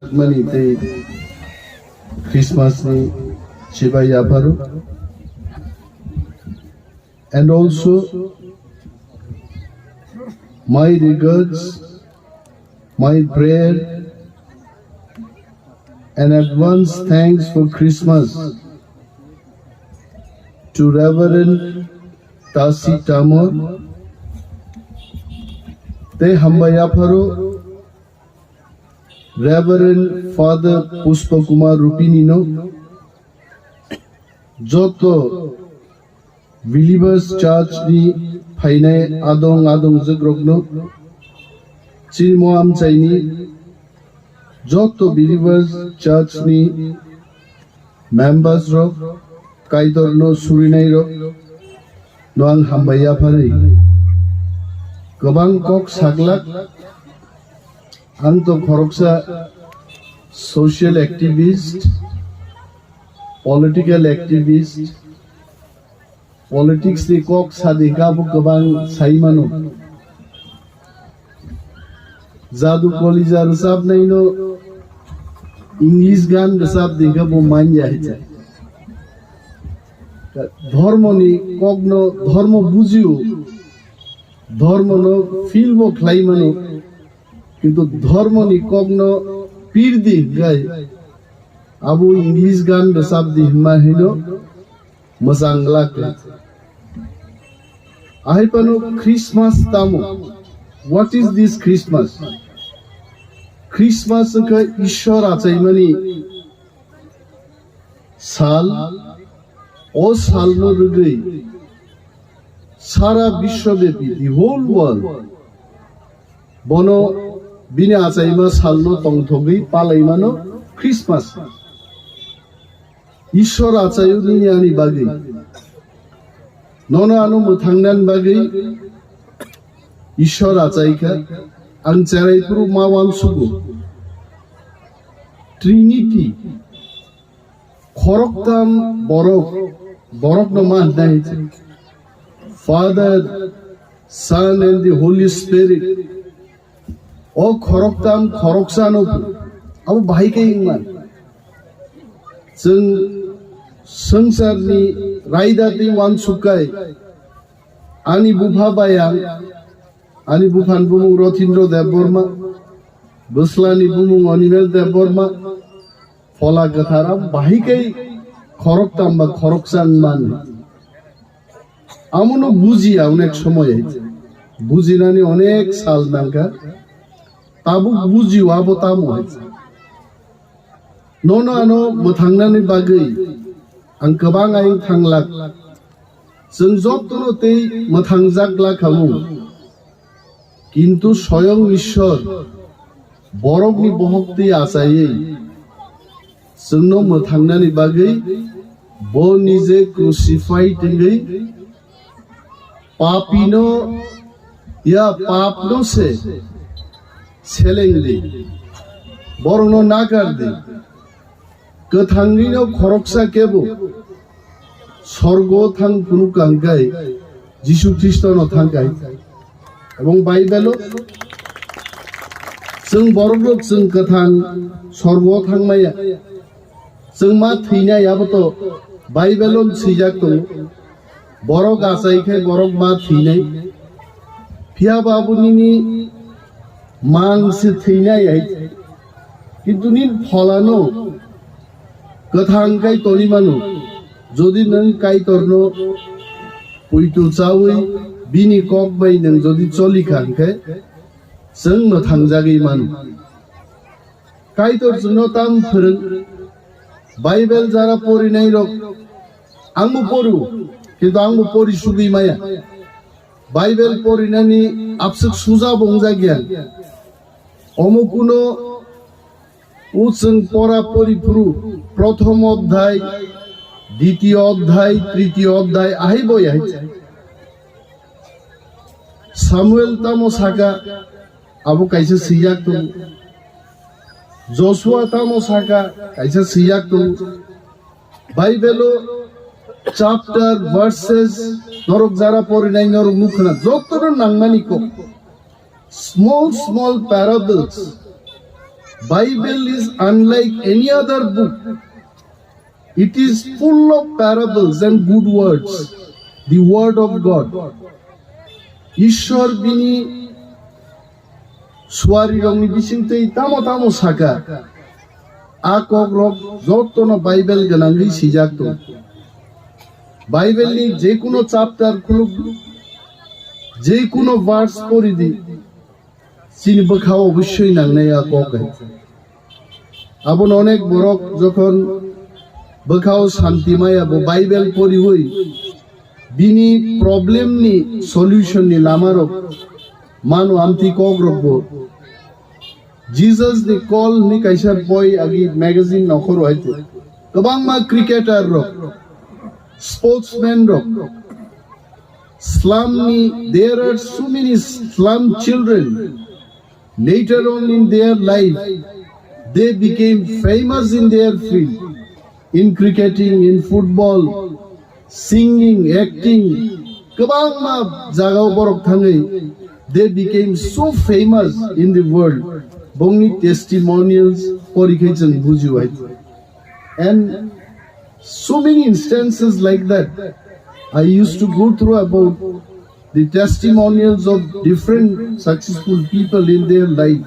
Mani te Christmas ni Shivaya Paru, and also my regards, my prayer, and advance thanks for Christmas to Reverend Tasi Tamor, Te Hambaya Paru, Reverend Father Puspa Kumar Rupinino, Joto Believers Church ni Paine Adong Zagrogno, Chilmoam Chaini, Joto Believers Church ni Members Rock, Kaidorno Surinairo, Noang Hambaya Pari, Gobang Kok Saglak, Anto Khoroksa social activist, political activist, politics ni kok sadika bu kabang saimano. Zadu kolija resab nahi no English gan resab deka bu manja hai. Dharma ni kok no dharma bujiyo, dharma no feel bo khlai mano. কিন্তু ধর্ম নি কগ্ন পীর দি গাই আবু English গান রসাব দি হিমা হিনো মজাংলা কে আইপানো ক্রিসমাস তামো হোয়াট ইজ দিস ক্রিসমাস কে ঈশ্বর আচাইমানি সাল ও সাল নো রগৈ সারা বিশ্বব্যাপী দি হোল ওয়ার্ল্ড বনো Bini acaima salno tongthogi palaimano Christmas. Ishwar acayu ni ani bagi. Nono anu muthangnan bagi. Ishwar acaika ang charaipuru mawan sugu. Trinity. Khoroktam borok no man nahi. Father, Son and the Holy Spirit. O khoroktam khoroksano abu bhai ke ingman jeng sangsarni raidati wan sukai ani bupha bayang ani buphan bumung Rothindro Debbarma Buslani bumung Animesh Debbarma fola gathara bhai ke khoroktam ba khoroksan man amono bujiya onek shomoy hoyছে bujinani onek sal nangka Tabu buji wabo tamu hoyছে nono ano mothangnaनि bagै ang kobang aing thanglak जों जतनो tei mothangjakla khamu kintu soyong ishwar borokni bohokti achai जोंनो mothangnaनि bagै bo nije crucified tengै papino ya papno se Selengdi, borno nagardi, kathangino khoroksa kebo, sorgo thang punu kangkai, Jishu Kristo no thangkai, ebong Bible जों borok जों kathang sorgo thangmaya, जों ma thina yaboto Bible sijak to, borok asaikai borok ma thinai, Pia babunini मांसे थैनाय किन्तु नी फलानो कथांकाय तनिमानो जदि नों कायतरनो पुइतु चावै बिनि कक bye नों जदि चलिखांखाय जों न थांजागै मान कायतर जोंनो ताम फोरों बाइबेल जारा परिनाय रक आंबो परू किन्तु आंबो परि सुगै माया बाइबेल परिनानि आपसुक सुजा बंजा गियान অমুকুনো উচং পরা পরিপুরু প্রথম অধ্যায় দ্বিতীয় অধ্যায় তৃতীয় অধ্যায় আহিবই আইছে সামুয়েল তামো সাকা আবু কাইছে সিয়াক তো জশুয়া তামো সাকা কাইছে সিয়াক তো বাইবেলো চ্যাপ্টার ভার্সেস নরক যারা পরিনাই নরক মুখনা যতর নাংমানি কো small parables Bible is unlike any other book. It is full of parables and good words. The word of God. Ishwar bini swari rongni bisingtei tamo saka. Akok rok jottono Bible ganangi sijakto. Bible ni jekuno chapter khuluk, jekuno verse poridi. Chini bakhao obosshoi nangnai akok. Abon onek borok jokhon bakhao shantimaya bo Bible pori hoi. Bini problem ni solution ni lamarok manu amti kogrokbo Jesus ni call ni kaisar boy agi magazine nokhor hoite gobang ma cricketer rok sportsman rok slum ni there are so many slum children later on in their life they became famous in their field in cricketing, in football, singing, acting, kabang ma jagao borok thangai, they became so famous in the world. Bongni testimonials porikaichen buju hai. And so many instances like that. I used to go through about the testimonials of different successful people in their life.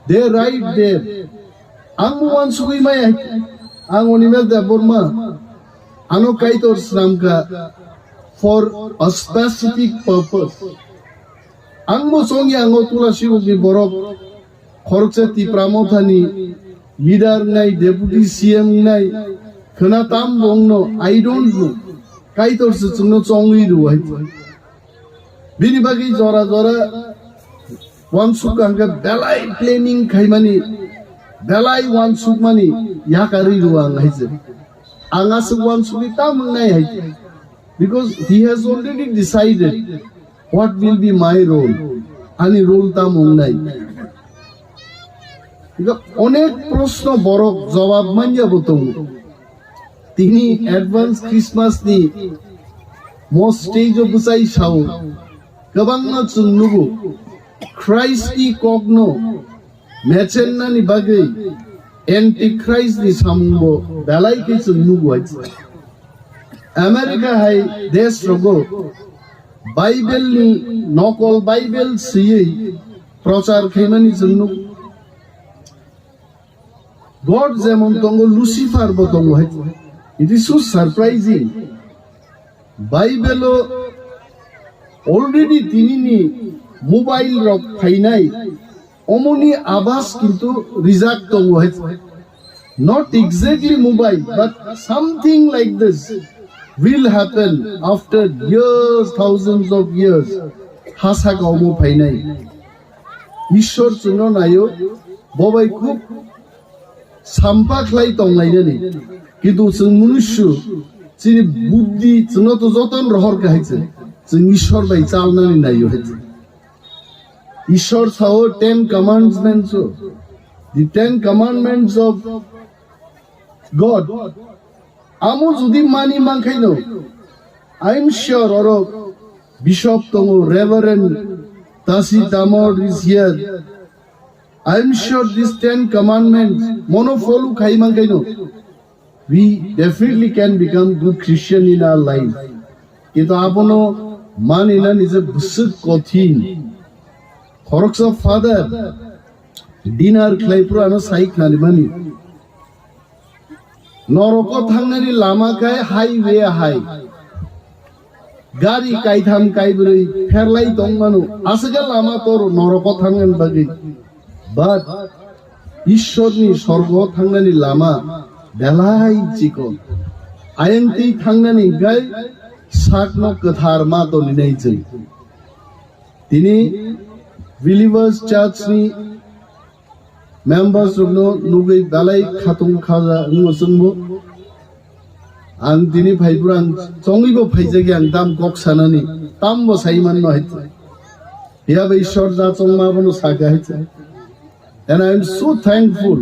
They right there. Ang sugui mai ang Animesh Debbarma ano kaitor sramka for a specific purpose. Ang mo songi ang tulasi ni borok khorcha ti pramothani leader nai deputy CM nai khana tam bongno I don't know kaitor se chungno chongui ru hai bini bagi jora one sukanga belai planning khaimani belai one sukmani yakari ruang haise angasuk one sukita mangai hai because he has already decided what will be my role ani role ta mongnai onek proshno borok jawab manja botong tini advance Christmas ni most stage of busai shao kabang na chungnugo Christ ni kogno Mechenna ni bagai Antichrist ni sambo belai ke chungnugo America hai desh rogo Bible ni nokol Bible siye prochar khaimani chungnu God jemon tongo Lucifer botongo hai. It is so surprising. Bible already tinini mobile rok phainai omoni abas kintu reject tongo hai. Not exactly mobile but something like this will happen after years, thousands of years. Hasa kaumo phainai. Ishwar chuno nayo bobai khub sampakhlai tonglai ni কিন্তু जों मनुष्य जोंनि बुद्धि जोंनाव तो जतन रहर गाहायजों जों ईश्वर बाय चालनानै नायो ईश्वर Sao 10 commandments the 10 commandments of God आमो जुदि मानि मानखायनो I am sure or Bishop tongo Reverend Tasi Tamor is here I am sure these 10 commandments mono follow khai mankaino we definitely can become good Christian in our life. Kito apono manina nije busuk kothin. Horoksa father dinner klaipro ano saik nani mani. Narwkha thangnani lama kai highway high. Gari kaitham kaibroi ferlai tongmanu asaga lama tor Narwkha thangnan bagi. But Ishwarni sorgo thangnani lama belai chikon ayangti thangnani gai sakno kathar ma to ninai chai tini believers church ni members no nugai belai khatung khaja ngosungbo ang tini phaibrang chongibo phaijagi ang dam kok sanani tambo saiman no hait ya bai ishwar ja chongma bono saga hait and I am so thankful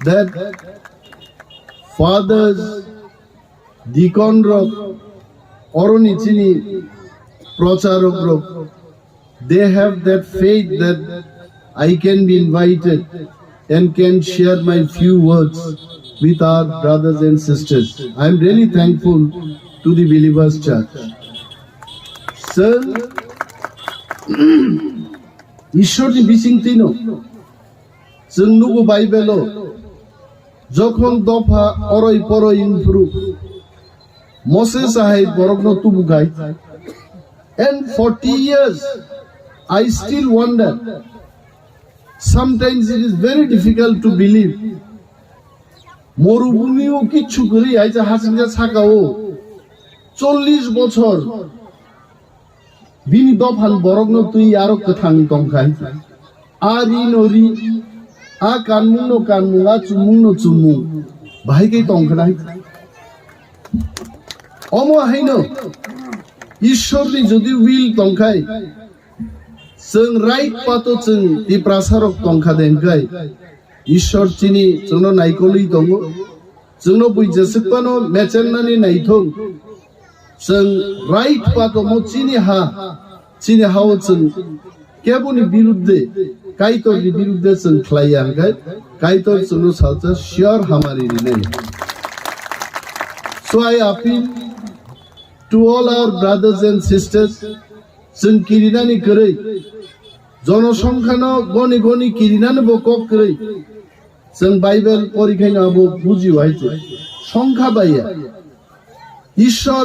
that fathers, deacon rok, oroni chini procharok rok, they have that faith that I can be invited and can share my few words with our brothers and sisters. I am really thankful to the Believers Church. Sir, ঈশ্বরনি বিচিংতিনো जों नुगु बाइबेलो जखन दफा अरय परय इनफ्रु Moses ahai borogno tubugai and 40 years I still wonder. Sometimes it is very difficult to believe. মরুভূমিও কিচ্ছু করি আইছে হাসিনা ছাকাও 40 বছর বিনি দফান বরগ্ন তুই আরো কথাং তংখাই আরি নরি আ কানমুনো কানমুঙা চুমুনো চুমু ভাইকে তংখাই অম হাইনো ঈশ্বরনি যদি উইল তংখাই जों राइट पातो जों इ प्रासारक तंखा देंखाय ঈশ্বর चिनि जोंनो नायकलि दङ जोंनो बुइजेसेपानो मेचेननानि नायथं जों राइट पातो मो चिनि हाव जों केबुनि बिरुद्धे काइतरनि बिरुद्धे जों ख्लायांखाय काइतर जोंनो सालचा शियर हामारि नै So I appeal to all our brothers and sisters जों किरिनानि करै जनसंख्यानो गनि गनि किरिनानि बकक करै जों बाइबेल परीक्षायनो आबो बुझि हाइছে সংখ্যা বাইয়া ঈশ্বর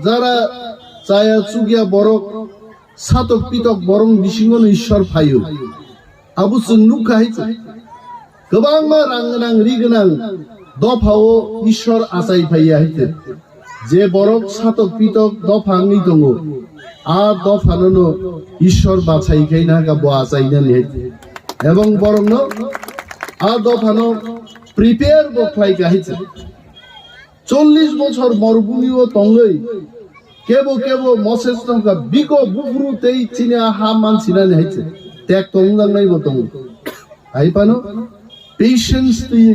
যারা চায়া চুগিয়া বরক সাতক পিতক বরং বিসিঙ্গন ঈশ্বর ফায়ু আবু जों नुखा हाइছে गोबां रांगोनां रिगोनां दफाओ ঈশ্বর आसाय फाया हाइছে যে বরক সাতক পিতক দফাङै दङ आ दफानो ঈশ্বর বাছাইখাই না গাবো আচাইনা নিহাইছে এবং বরং आ দফানো প্রিপেয়ার বখলাই গাইছে 40 বছর মরুভূমিও তঙ্গই কেবো কেবো মসেস তঙ্গা বিকো বুফরুতেই চিনা হা মানছিনা নিহাইছে ত্যাগ তঙ্গাং নাই বতং আইপানো পেশেন্স তুই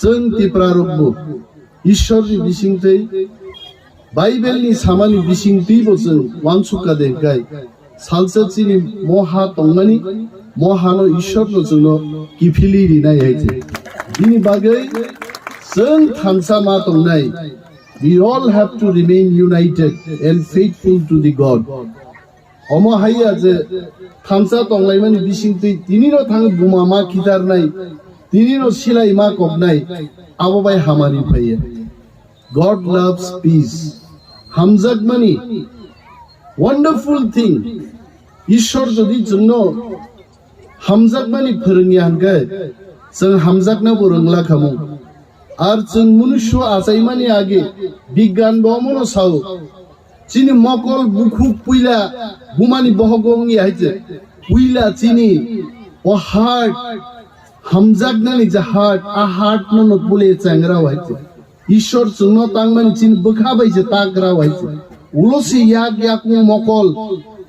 जों तिप्रारब्ब ঈশ্বরनि बिसिंथै बाइबेलनि सामानि बिसिंथैबो जों वानसुका देंखाय सालसा चिनि महा तंमानि महानो ঈশ্বरनो जोंनो किफिलि रिनाय हाइছে बिनि बागै जों थानसा मा तंनाय we all have to remain united and faithful to the God अमा हाइया जे थानसा तंलायमानि बिसिंथै तिनिनो थाङो बुमा मा खिदारनाय तिनिनो सिलाय मा कबनाय आबो बाय हामानि फायो God loves peace हामजागमानि wonderful thing ঈশ্বর যদি जोंनो हामजागमानि फोरोंनि हानगाय जों हामजागना बोरोंला खामु आर जों मनुष्य आजायमानि आगे बिज्ञान बमनो साव चिनि मकल बुखु पुइला बुमानि बहगंनि हाइছে पुइला चिनि ओ हार्ट हामजागनानि जा हार्ट आ हार्ट नो पुले चांगरा हाइছে ঈশ্বর जोंनो तांमानि चिन बोखाबायছে ताग्रा हाइছে उलसि याक याक मकल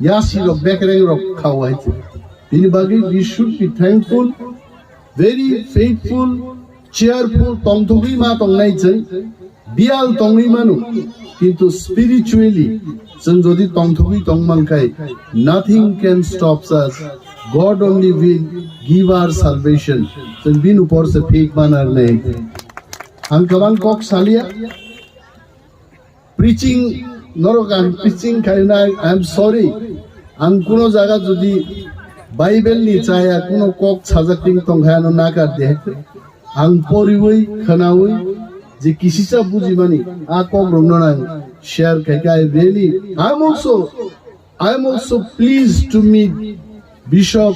यासिरो बेकरें रक खाव हाइছে बिनि बागै we should be thankful very faithful cheerful तंथगै मा तंनाय जों बियाल तंगै मानु किन्तु spiritually जों जदि तंथगै तंमानखाय nothing can stop us God only will give our salvation जों बिन ऊपर से फेक मानार नै आं गोबां कक सालिया preaching Narwkha preaching खायना I am sorry आं कुनो जागा जदि बाइबेल नि चाया कुनो कक साजाकटिं तंखायानो नागार दे आं परिवै खोनावै जे किसिसा बुजिमानि आ कक रंनो नां share खायका I am also pleased to meet Bishop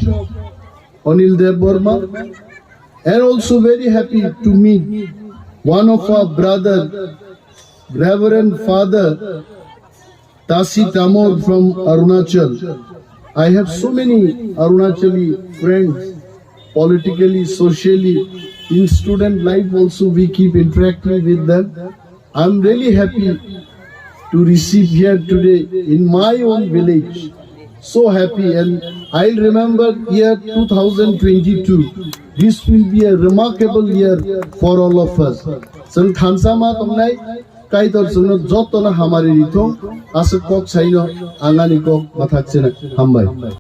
Anil Debbarma and also very happy to meet one of our brother Reverend Father Tasi Tamor from Arunachal. I have so many Arunachali friends, politically, socially, in student life also we keep interacting with them. I'm really happy to receive here today in my own village. So happy, and I'll remember year 2022. This will be a remarkable year for all of us. जों थानसा मा तंनाय কাইতর জন্য যত না হামারি রিথং আসে cock সাইনো আঙ্গানি cock মাথাচ্ছে না হামবাই